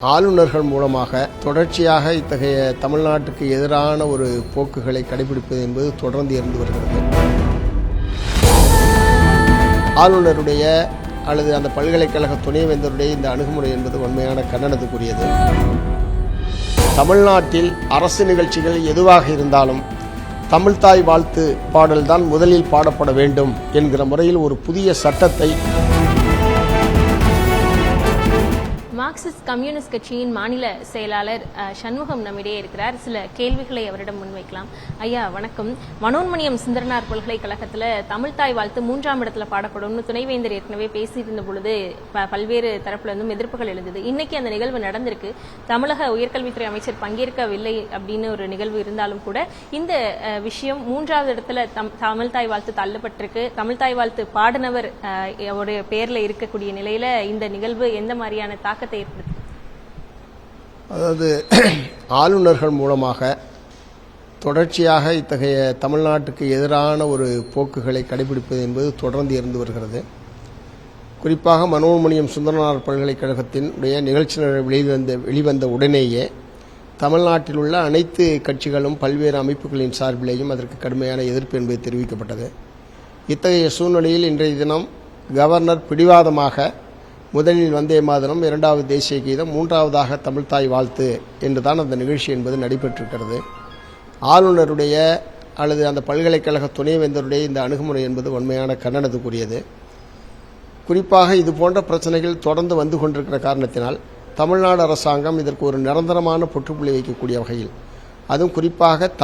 ஆளுநர்கள் மூலமாக தொடர்ச்சியாக இத்தகைய தமிழ்நாட்டுக்கு எதிரான ஒரு போக்குகளை கடைபிடிப்பது என்பது தொடர்ந்து இருந்து வருகிறது. ஆளுநருடைய அல்லது அந்த பல்கலைக்கழக துணைவேந்தருடைய இந்த அணுகுமுறை என்பது உண்மையான கண்டனத்துக்குரியது. தமிழ்நாட்டில் அரசு நிகழ்ச்சிகள் எதுவாக இருந்தாலும் தமிழ்தாய் வாழ்த்து பாடல் தான் முதலில் பாடப்பட வேண்டும் என்கிற முறையில் ஒரு புதிய சட்டத்தை மார்க்சிஸ்ட் கம்யூனிஸ்ட் கட்சியின் மாநில செயலாளர் சண்முகம் நம்மிடையே இருக்கிறார். சில கேள்விகளை அவரிடம் முன்வைக்கலாம். ஐயா வணக்கம். மனோன்மணியம் சுந்தரனார் பல்கலைக்கழகத்தில் தமிழ்தாய் வாழ்த்து 3ஆம் இடத்துல பாடப்படும்னு துணைவேந்தர் ஏற்கனவே பேசியிருந்த பொழுது பல்வேறு தரப்புல இருந்தும் எதிர்ப்புகள் எழுந்தது. இன்னைக்கு அந்த நிகழ்வு நடந்திருக்கு. தமிழக உயர்கல்வித்துறை அமைச்சர் பங்கேற்கவில்லை அப்படின்னு ஒரு நிகழ்வு இருந்தாலும் கூட இந்த விஷயம் 3வது இடத்துல தமிழ்தாய் வாழ்த்து தள்ளப்பட்டிருக்கு. தமிழ்தாய் வாழ்த்து பாடினவர் அவருடைய பெயர்ல இருக்கக்கூடிய நிலையில இந்த நிகழ்வு எந்த மாதிரியான தாக்கத்தை ஏற்படுத்தும்? அதாவது ஆளுநர்கள் மூலமாக தொடர்ச்சியாக இத்தகைய தமிழ்நாட்டுக்கு எதிரான ஒரு போக்குகளை கடைபிடிப்பது என்பது தொடர்ந்து இருந்து வருகிறது. குறிப்பாக மனோன்மணியம் சுந்தரனார் பல்கலைக்கழகத்தின் நிகழ்ச்சி வெளிவந்த உடனேயே தமிழ்நாட்டில் உள்ள அனைத்து கட்சிகளும் பல்வேறு அமைப்புகளின் சார்பிலேயும் அதற்கு கடுமையான எதிர்ப்பு என்பது தெரிவிக்கப்பட்டது. இத்தகைய சூழ்நிலையில் இன்றைய தினம் கவர்னர் பிடிவாதமாக முதலில் வந்தே மாதரம், 2வது தேசிய கீதம், 3வதாக தமிழ்தாய் வாழ்த்து என்றுதான் அந்த நிகழ்ச்சி என்பது நடைபெற்றிருக்கிறது. ஆளுநருடைய அல்லது அந்த பல்கலைக்கழக துணைவேந்தருடைய இந்த அணுகுமுறை என்பது உண்மையான கண்டனத்துக்குரியது. குறிப்பாக இது போன்ற பிரச்சனைகள் தொடர்ந்து வந்து கொண்டிருக்கிற காரணத்தினால் தமிழ்நாடு அரசாங்கம் இதற்கு ஒரு நிரந்தரமான முற்றுப்புள்ளி வைக்கக்கூடிய வகையில், அதுவும் குறிப்பாக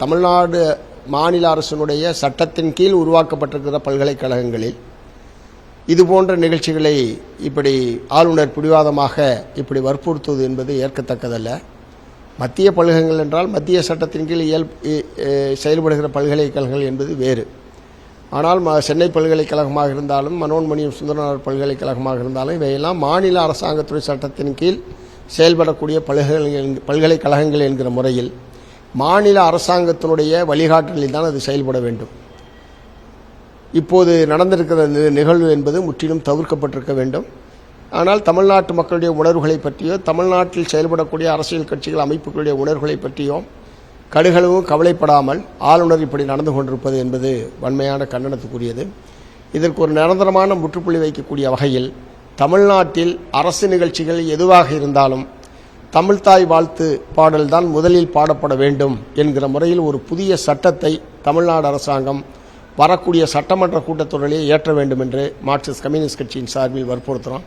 தமிழ்நாடு மாநில அரசினுடைய சட்டத்தின் கீழ் உருவாக்கப்பட்டிருக்கிற பல்கலைக்கழகங்களில் இதுபோன்ற நிகழ்ச்சிகளை இப்படி ஆளுநர் பிடிவாதமாக இப்படி வற்புறுத்துவது என்பது ஏற்கத்தக்கதல்ல. மத்திய பல்கலைக்கழகங்கள் என்றால் மத்திய சட்டத்தின் கீழ் செயல்படுகிற பல்கலைக்கழகங்கள் என்பது வேறு. ஆனால் சென்னை பல்கலைக்கழகமாக இருந்தாலும் மனோன்மணியம் சுந்தரனார் பல்கலைக்கழகமாக இருந்தாலும் இவையெல்லாம் மாநில அரசாங்கத்துறை சட்டத்தின் கீழ் செயல்படக்கூடிய பல்கலைக்கழகங்கள் என்கிற முறையில் மாநில அரசாங்கத்தினுடைய வழிகாட்டலில் தான் அது செயல்பட வேண்டும். இப்போது நடந்திருக்கிற நிகழ்வு என்பது முற்றிலும் தவிர்க்கப்பட்டிருக்க வேண்டும். ஆனால் தமிழ்நாட்டு மக்களுடைய உணர்வுகளை பற்றியோ தமிழ்நாட்டில் செயல்படக்கூடிய அரசியல் கட்சிகள் அமைப்புகளுடைய உணர்வுகளை பற்றியோ கடுகளவும் கவலைப்படாமல் ஆளுநர் இப்படி நடந்து கொண்டிருப்பது என்பது வன்மையான கண்டனத்துக்குரியது. இதற்கு ஒரு நிரந்தரமான முற்றுப்புள்ளி வைக்கக்கூடிய வகையில் தமிழ்நாட்டில் அரசு நிகழ்ச்சிகள் எதுவாக இருந்தாலும் தமிழ்தாய் வாழ்த்து பாடல் தான் முதலில் பாடப்பட வேண்டும் என்கிற முறையில் ஒரு புதிய சட்டத்தை தமிழ்நாடு அரசாங்கம் வரக்கூடிய சட்டமன்ற கூட்டத்தொடரிலே ஏற்ற வேண்டும் என்று மார்க்சிஸ்ட் கம்யூனிஸ்ட் கட்சியின் சார்பில் வற்புறுத்துகிறோம்.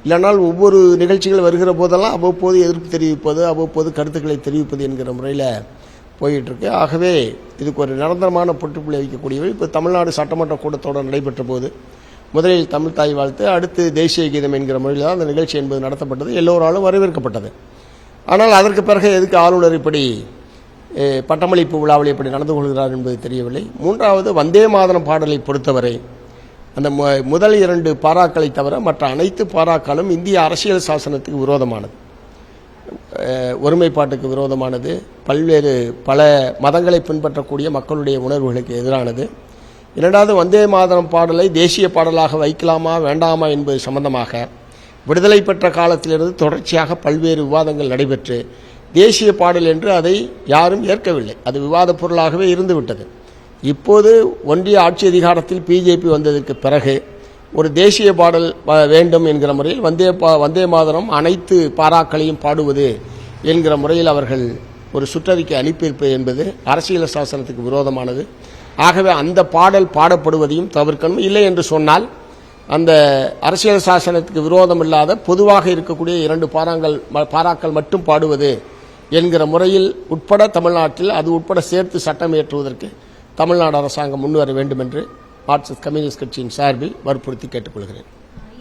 இல்லைனால் ஒவ்வொரு நிகழ்ச்சிகள் வருகிற போதெல்லாம் அவ்வப்போது எதிர்ப்பு தெரிவிப்பது, அவ்வப்போது கருத்துக்களை தெரிவிப்பது என்கிற முறையில் போயிட்டு இருக்கு. ஆகவே இதுக்கு ஒரு நிரந்தரமான முற்றுப்புள்ளி வைக்கக்கூடியவை. இப்போ தமிழ்நாடு சட்டமன்ற கூட்டத்தொடர் நடைபெற்ற போது முதலில் தமிழ்தாய் வாழ்த்து, அடுத்து தேசிய கீதம் என்கிற முறையில் தான் அந்த நிகழ்ச்சி என்பது நடத்தப்பட்டது. எல்லோராலும் வரவேற்கப்பட்டது. ஆனால் அதற்கு பிறகு எதுக்கு ஆளுநர் இப்படி பட்டமளிப்பு விழாவில் எப்படி நடந்து கொள்கிறார் என்பது தெரியவில்லை. 3வது வந்தே மாதரம் பாடலை பொறுத்தவரை அந்த முதல் 2 பாராக்களை தவிர மற்ற அனைத்து பாராக்களும் இந்திய அரசியல் சாசனத்துக்கு விரோதமானது, ஒருமைப்பாட்டுக்கு விரோதமானது, பல மதங்களை பின்பற்றக்கூடிய மக்களுடைய உணர்வுகளுக்கு எதிரானது. 2வது வந்தே மாதரம் பாடலை தேசிய பாடலாக வைக்கலாமா வேண்டாமா என்பது சம்பந்தமாக விடுதலை பெற்ற காலத்திலிருந்து தொடர்ச்சியாக பல்வேறு விவாதங்கள் நடைபெற்று தேசிய பாடல் என்று அதை யாரும் ஏற்கவில்லை. அது விவாத பொருளாகவே இருந்துவிட்டது. இப்போது ஒன்றிய ஆட்சி அதிகாரத்தில் பிஜேபி வந்ததற்கு பிறகு ஒரு தேசிய பாடல் வேண்டும் என்கிற முறையில் வந்தே மாதரம் அனைத்து பாராக்களையும் பாடுவது என்கிற முறையில் அவர்கள் ஒரு சுற்றறிக்கை அனுப்பியிருப்பது என்பது அரசியல் சாசனத்துக்கு விரோதமானது. ஆகவே அந்த பாடல் பாடப்படுவதையும் தவிர்க்கணும். இல்லை என்று சொன்னால் அந்த அரசியல் சாசனத்துக்கு விரோதம் இல்லாத பொதுவாக இருக்கக்கூடிய 2 பாராக்கள் மட்டும் பாடுவது என்கிற முறையில் உட்பட தமிழ்நாட்டில் அது உட்பட சேர்த்து சட்டம் இயற்றுவதற்கு தமிழ்நாடு அரசாங்கம் முன்வர வேண்டும் என்று மார்க்சிஸ்ட் கம்யூனிஸ்ட் கட்சியின் சார்பில் வற்புறுத்தி கேட்டுக்கொள்கிறேன்.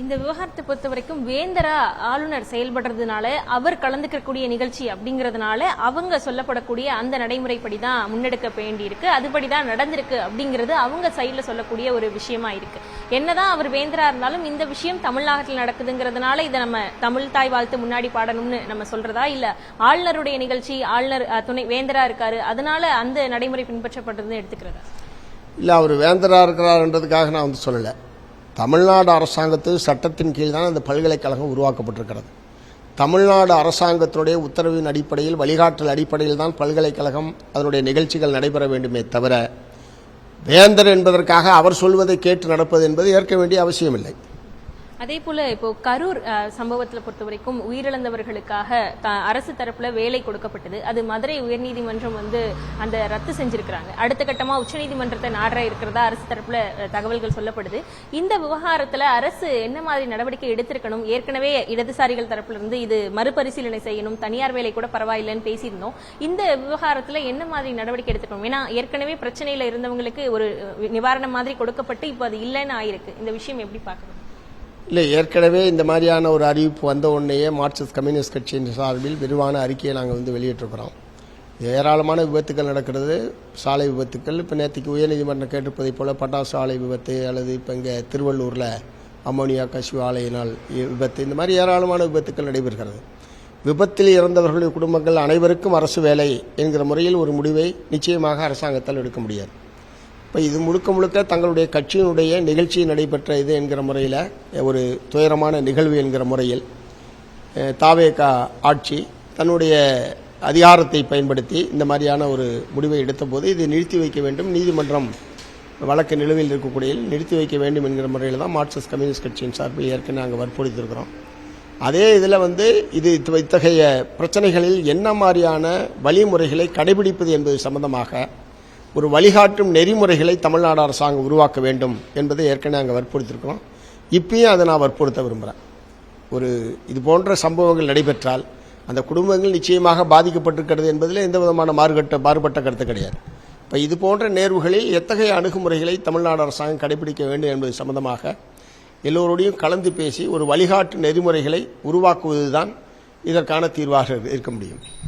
இந்த விவகாரத்தை பொறுத்த வரைக்கும் வேந்தரா ஆளுநர் செயல்படுறதுனால, அவர் கலந்துக்கக்கூடிய நிகழ்ச்சி அப்படிங்கறதுனால அவங்க சொல்லப்படக்கூடிய அந்த நடைமுறைப்படி தான் முன்னெடுக்க வேண்டியிருக்கு, அதுபடிதான் நடந்திருக்கு அப்படிங்கிறது அவங்க சைட்ல சொல்லக்கூடிய ஒரு விஷயமா இருக்கு. என்னதான் அவர் வேந்தரா இருந்தாலும் இந்த விஷயம் தமிழ்நாட்டில் நடக்குதுங்கிறதுனால இதை நம்ம தமிழ்தாய் வாழ்த்து முன்னாடி பாடணும்னு நம்ம சொல்றதா, இல்ல ஆளுநருடைய நிகழ்ச்சி, ஆளுநர் துணை வேந்தரா இருக்காரு அதனால அந்த நடைமுறை பின்பற்றப்படுறதுன்னு எடுத்துக்கிறதா? இல்ல, அவர் வேந்தரா இருக்கிறார்ன்றதுக்காக நான் சொல்லல. தமிழ்நாடு அரசாங்கத்து சட்டத்தின் கீழ் தான் அந்த பல்கலைக்கழகம் உருவாக்கப்பட்டிருக்கிறது. தமிழ்நாடு அரசாங்கத்தினுடைய உத்தரவின் அடிப்படையில், வழிகாட்டல் அடிப்படையில் தான் பல்கலைக்கழகம் அதனுடைய நிகழ்ச்சிகள் நடைபெற வேண்டுமே தவிர, வேந்தர் என்பதற்காக அவர் சொல்வதை கேட்டு நடப்பது என்பது ஏற்க வேண்டிய அவசியமில்லை. அதே போல இப்போ கரூர் சம்பவத்தில் பொறுத்த வரைக்கும் உயிரிழந்தவர்களுக்காக அரசு தரப்புல வேலை கொடுக்கப்பட்டது. அது மதுரை உயர்நீதிமன்றம் அந்த ரத்து செஞ்சிருக்கிறாங்க. அடுத்த கட்டமா உச்சநீதிமன்றத்தை நாட இருக்கிறதா அரசு தரப்புல தகவல்கள் சொல்லப்படுது. இந்த விவகாரத்துல அரசு என்ன மாதிரி நடவடிக்கை எடுத்திருக்கணும்? ஏற்கனவே இடதுசாரிகள் தரப்புல இருந்து இது மறுபரிசீலனை செய்யணும், தனியார் வேலை கூட பரவாயில்லைன்னு பேசியிருந்தோம். இந்த விவகாரத்துல என்ன மாதிரி நடவடிக்கை எடுத்துக்கணும்? ஏன்னா ஏற்கனவே பிரச்சனையில இருந்தவங்களுக்கு ஒரு நிவாரணம் மாதிரி கொடுக்கப்பட்டு இப்போ அது இல்லைன்னு ஆயிருக்கு. இந்த விஷயம் எப்படி பார்க்கணும்? இல்லை, ஏற்கனவே இந்த மாதிரியான ஒரு அறிவிப்பு வந்த உடனேயே மார்க்சிஸ்ட் கம்யூனிஸ்ட் கட்சியின் சார்பில் விரிவான அறிக்கையை நாங்கள் வெளியிட்டிருக்கிறோம். ஏராளமான விபத்துக்கள் நடக்கிறது, சாலை விபத்துக்கள். இப்போ நேற்றுக்கு உயர்நீதிமன்றம் கேட்டிருப்பதைப் போல பட்டாசு ஆலை விபத்து, அல்லது இப்போ இங்கே திருவள்ளூரில் அம்மோனியா கசிவு ஆலையினால் விபத்து, இந்த மாதிரி ஏராளமான விபத்துக்கள் நடைபெறுகிறது. விபத்தில் இறந்தவர்களுடைய குடும்பங்கள் அனைவருக்கும் அரசு வேலை என்கிற முறையில் ஒரு முடிவை நிச்சயமாக அரசாங்கத்தால் எடுக்க முடியாது. இப்போ இது முழுக்க முழுக்க தங்களுடைய கட்சியினுடைய நிகழ்ச்சி நடைபெற்ற இது என்கிற முறையில், ஒரு துயரமான நிகழ்வு என்கிற முறையில் தாவேகா ஆட்சி தன்னுடைய அதிகாரத்தை பயன்படுத்தி இந்த மாதிரியான ஒரு முடிவை எடுத்தபோது இது நிறுத்தி வைக்க வேண்டும், நீதிமன்றம் வழக்கு நிலுவையில் இருக்கக்கூடிய நிறுத்தி வைக்க வேண்டும் என்கிற முறையில் தான் மார்க்சிஸ்ட் கம்யூனிஸ்ட் கட்சியின் சார்பில் ஏற்கனவே நாங்கள் வற்புறுத்திருக்கிறோம். அதே இதில் இது இத்தகைய பிரச்சனைகளில் என்ன மாதிரியான வழிமுறைகளை கடைபிடிப்பது என்பது சம்பந்தமாக ஒரு வழிகாட்டும் நெறிமுறைகளை தமிழ்நாடு அரசாங்கம் உருவாக்க வேண்டும் என்பதை ஏற்கனவே நாங்கள் வற்புறுத்திருக்கிறோம். இப்பயும் அதை நான் வற்புறுத்த விரும்புகிறேன். ஒரு இது போன்ற சம்பவங்கள் நடைபெற்றால் அந்த குடும்பங்கள் நிச்சயமாக பாதிக்கப்பட்டிருக்கிறது என்பதில் எந்த விதமான மாறுபட்ட கருத்து கிடையாது. இப்போ இது போன்ற நேர்வுகளில் எத்தகைய அணுகுமுறைகளை தமிழ்நாடு அரசாங்கம் கடைபிடிக்க வேண்டும் என்பது சம்பந்தமாக எல்லோரோடையும் கலந்து பேசி ஒரு வழிகாட்டு நெறிமுறைகளை உருவாக்குவதுதான் இதற்கான தீர்வாக இருக்க முடியும்.